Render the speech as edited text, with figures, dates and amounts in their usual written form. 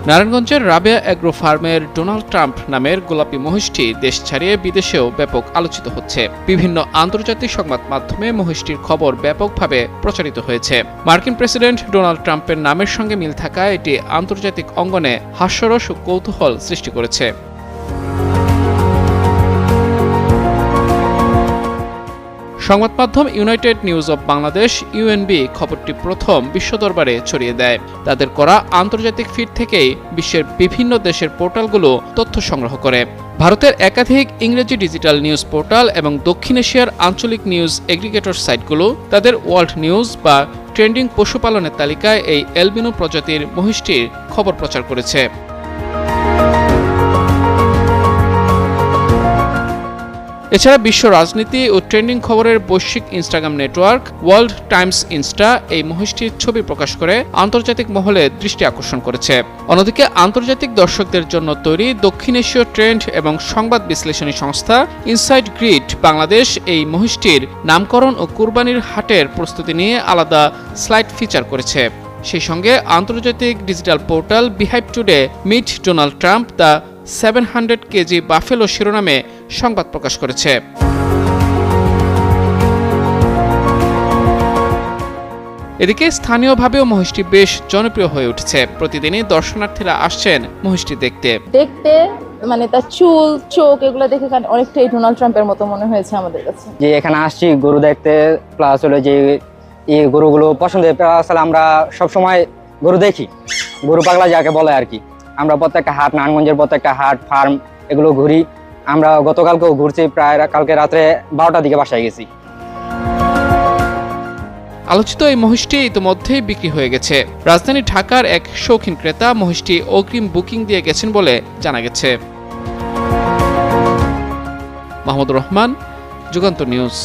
নারায়ণগঞ্জের রাবেয়া অ্যাগ্রো ফার্মের Donald Trump নামের গোলাপি মহিষটি দেশ ছাড়িয়ে বিদেশেও ব্যাপক আলোচিত হচ্ছে। বিভিন্ন আন্তর্জাতিক সংবাদ মাধ্যমে মহিষটির খবর ব্যাপকভাবে প্রচারিত হয়েছে। মার্কিন প্রেসিডেন্ট ডোনাল্ড ট্রাম্পের নামের সঙ্গে মিল থাকায় এটি আন্তর্জাতিক অঙ্গনে হাস্যরস ও কৌতূহল সৃষ্টি করেছে। সংবাদ মাধ্যম United news of Bangladesh UNB খবরটি প্রথম বিশ্ব দরবারে ছড়িয়ে দেয়। তাদের করা আন্তর্জাতিক ফিড থেকেই বিশ্বের বিভিন্ন দেশের পোর্টালগুলো তথ্য সংগ্রহ করে। ভারতের একাধিক ইংরেজি ডিজিটাল নিউজ পোর্টাল এবং দক্ষিণ এশিয়ার আঞ্চলিক নিউজ এগ্রিগেটর সাইটগুলো তাদের ওয়ার্ল্ড নিউজ বা ট্রেন্ডিং পশুপালনের তালিকায় এই অ্যালবিনো প্রজাতির মহিষটির খবর প্রচার করেছে। এছাড়া বিশ্ব রাজনীতি ও ট্রেন্ডিং খবরের বৈশ্বিক Instagram network world Times Insta এই মহিষটির ছবি প্রকাশ করে আন্তর্জাতিক মহলে দৃষ্টি আকর্ষণ করেছে। অন্যদিকে আন্তর্জাতিক দর্শকদের জন্য তৈরি দক্ষিণ এশীয় ট্রেন্ড এবং সংবাদ বিশ্লেষণী সংস্থা ইনসাইড গ্রিড বাংলাদেশ এই মহিষটির নামকরণ ও কুরবানির হাটের প্রস্তুতি নিয়ে আলাদা স্লাইড ফিচার করেছে। সেই সঙ্গে আন্তর্জাতিক digital portal beehive today meet Donald Trump the 700 KG buffalo শিরোনামে সংবাদ প্রকাশ করেছে। এদিকে স্থানীয়ভাবেও মহিষটি বেশ জনপ্রিয় হয়ে উঠেছে। প্রতিদিনই দর্শনার্থীরা আসছেন মহিষটি দেখতে। মানে তার চুল, চোখ এগুলো দেখে অনেকটাই ডোনাল্ড ট্রাম্পের মতো মনে হয়েছে আমাদের কাছে। যে এখানে আসছি গরু দেখতে, প্লাস হলো যে এই গরুগুলো পছন্দের, আসলে আমরা সবসময় গরু দেখি, গরু পাগলা যাকে বলে আর কি। আমরা প্রত্যেকটা হাট, নারায়ণগঞ্জের প্রত্যেকটা হাট, ফার্ম এগুলো ঘুরি। আমরা গতকালকেও ঘুরছি, প্রায় কালকে রাত্রে 12টার দিকে বাসায় গেছি। আলোচিত এই মহিষটি ইতিমধ্যেই বিক্রি হয়ে গেছে। রাজধানী ঢাকার এক শৌখিন ক্রেতা মহিষটি অগ্রিম বুকিং দিয়ে গেছেন বলে জানা গেছে। মাহমুদুর রহমান, যুগান্তর নিউজ।